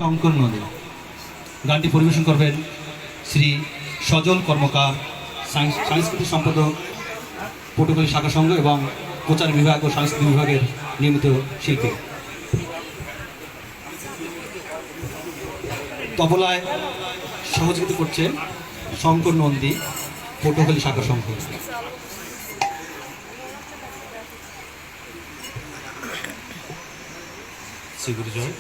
অঙ্কন নদী গানটি পরিবেশন করবেন শ্রী সজল কর্মকার, সাংস্কৃতিক সম্পাদক, পটুয়াখালী শাখা সংঘ এবং প্রচার বিভাগ ও সাংস্কৃতিক বিভাগের নিয়মিত শিল্পী। তবলায় সহযোগিতা করছেন শঙ্কর নন্দী, পটুয়াখালী শাখা সংঘ। শ্রীগুরু জয়।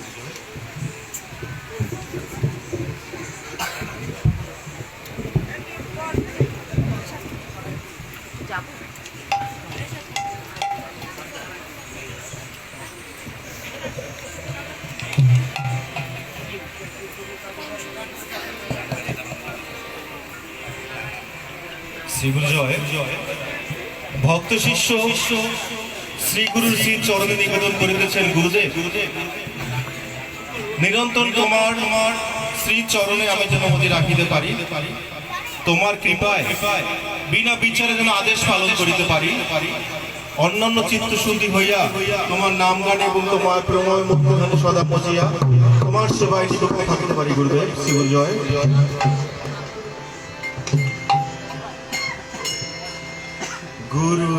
শ্রীগুরু জয়। ভক্ত শিষ্য শ্রীগুরুর শ্রী চরণে নিবেদন করিতেছেন গুরুদেব, নিরন্তর তোমার শ্রী চরণে আমি যেন মতি রাখিতে পারি, তোমার কৃপায় বিনা বিচারে যেন আদেশ পালন করিতে পারি, অন্যান্য চিত্ত শুদ্ধি হইয়া তোমার নাম গানে এবং তোমার প্রময় মুক্ত গানে সদা পচিয়া তোমার সেবায় নিযুক্ত থাকিতে পারি গুরুদেব। শ্রীগুরু জয়। গুরু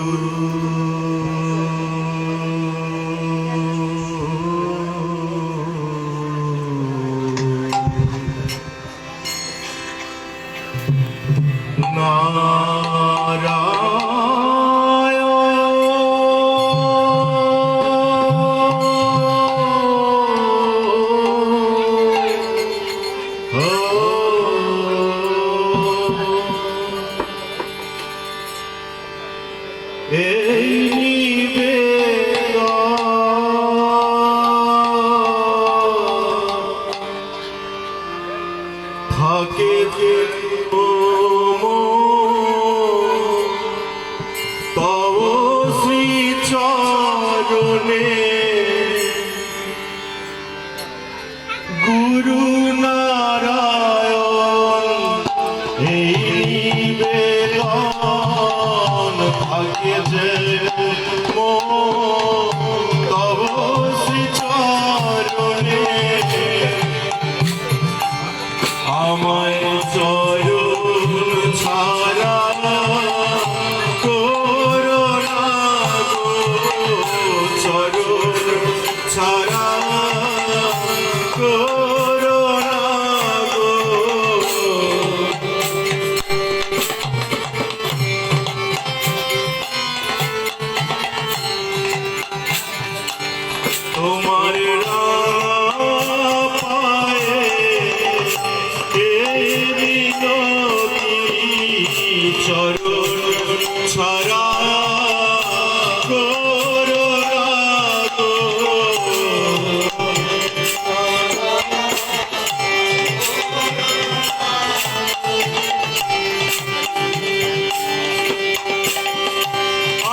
গুরু নারায়ণ এই নিবেদন থাকে যে তব শ্রী চরণে আমায় চরণ ছাড়া করো না গো, চরণ ছাড়া করো না গো। তোমার পায়ে এই মিনতি, চরণ ছাড়া করো না গো।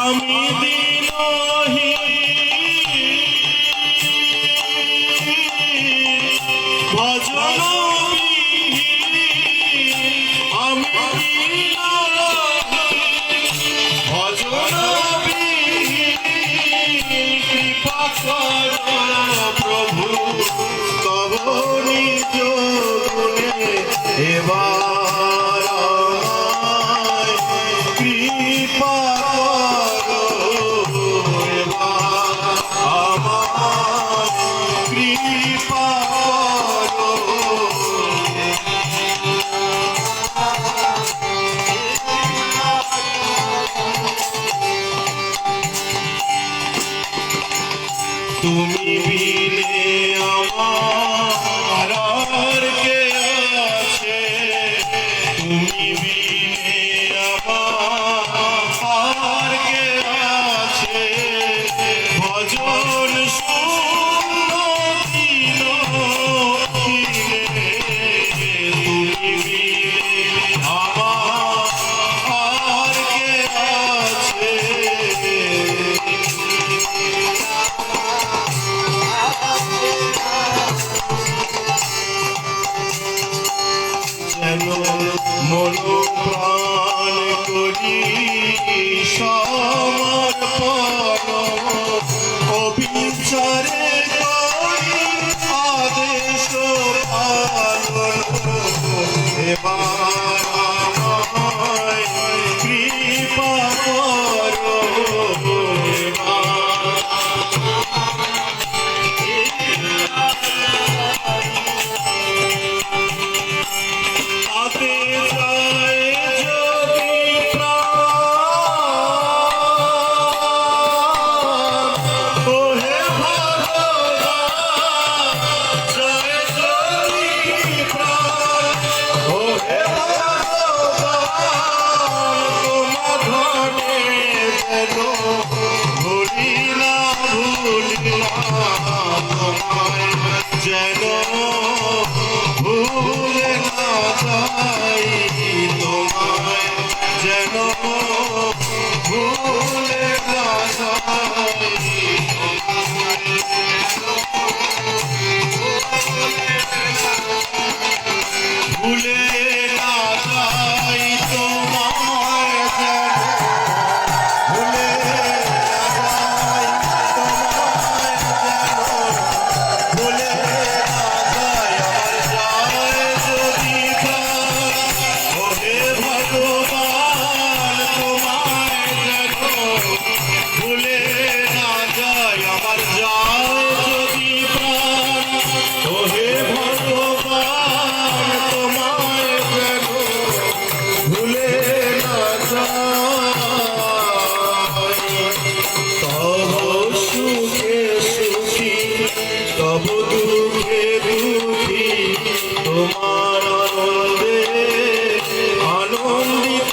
আমি দিনহীন ভজন বিহীন, আমি ভজন বিহীন, কৃপা করো প্রভু তব নিজ গুণে এবার আমায় কৃপা করো, এবার আমায় কৃপা করো। তুমি বিনে আমার আর কে আছে, পালন এবার আমায় কৃপা করো তাতে যায় যদি প্রাণ ওহে ভগবান যায় যদি প্রাণ ওহে ভগবান তোমার ধনে যেন ভুলি না তোমায় যেন ভুলে না যাই তোমায় যেন ভুলে না যাই ভুলে না যাই তোমায় যেন ভুলে না যাই তোমায় যেন ভুলে না যাই আমার যায় যদি প্রাণ ওহে ভগবান তোমায় যেন ভুলে না যাই আমার যায় যদি প্রাণ ওহে ভগবান তোমায় যেন ভুলে না যাই তব সুখে সুখী তব দুঃখে দুঃখী তোমার আনন্দে আনন্দিত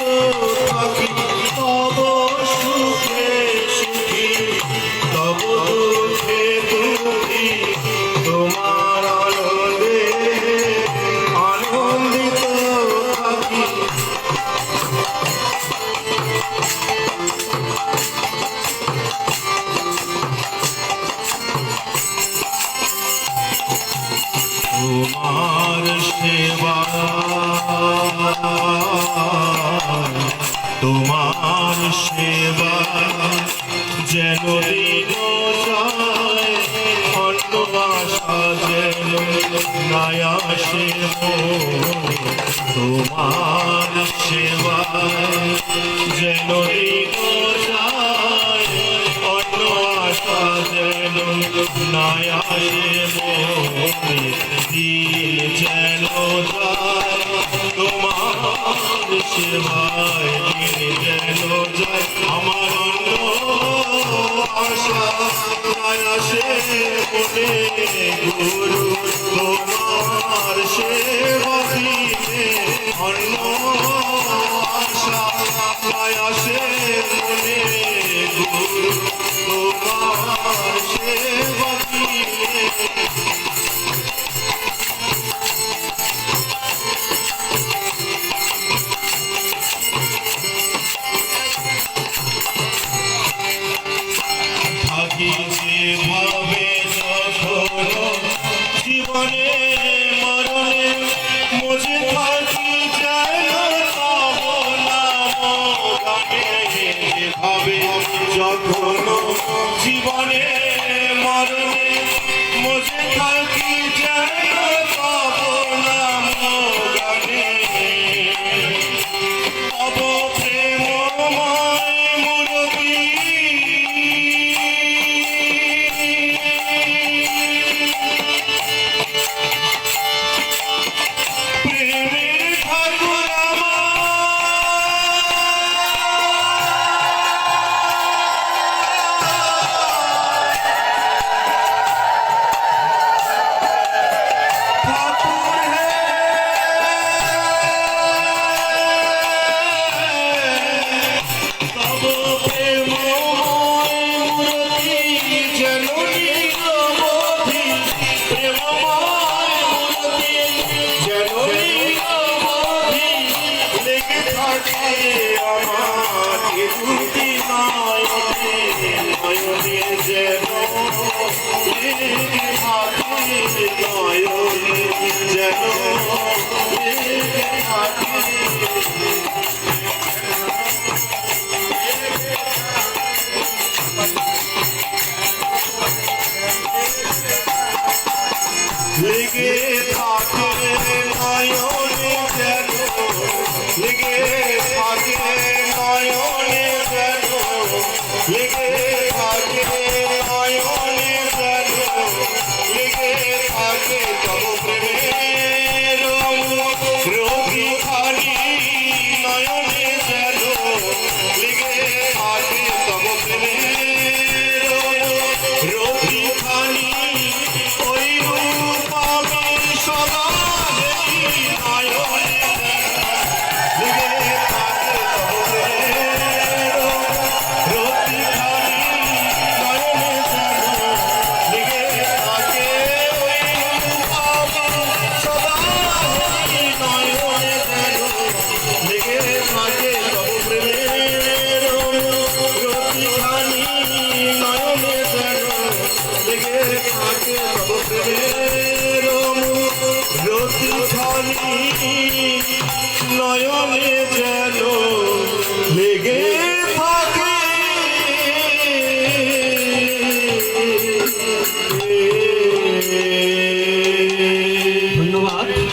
থাকি তব সুখে সুখী তব দুঃখে দুঃখী তোমার আনন্দে আনন্দিত থাকি তোমার সেবা তোমার সেবা যেন দিন যায় অন্য আশা যেন নাই আসে তোমার সেবা যেন দিন যায় অন্য আশা যেন নাই আসে দিন যেন যায় তোমার সেবায় দিন যেন যায় আমার অন্য আশা নাই আসে মনে গুরু তোমার সেবা দিনে অন্য আশা নাই আসে মনে গুরু তোমার সেবা দিনে থাকি যেভাবে যখন জীবনে মরণে মুঝে থাকি যেন তব নাম গানে যেভাবে যখন জীবনে মরণে মুঝে থাকি যেন তব নাম গানে তব প্রেমময় মূরতি প্রেমের ঠাকুর ঠাকুর তব প্রেমময় মূরতি যেন নিরবধি প্রেমময় মূরতি যেন নিরবধি লেগে থাকে আমার এ দুটি নয়নে নয়নে যেন লেগে থাকে নয়নে যেন লেগে থাকে লেগে থাকে তব প্রেমের রতিখানি নয়নে যেন লেগে থাকে তব প্রেমের রতিখানি ওই রূপ আমি সদা দেখি নয়নে লেগে থাকে তব প্রেমের রতিখানি নয়নে যেন লেগে থাকে ওই রূপ আমি সদা দেখি নয়নে যেন লেগে থাকে তব প্রেমের রতিখানি নয়নে যেন লেগে থাকে তব প্রেমের রতিখানি নয়নে যেন লেগে থাকে। ধন্যবাদ।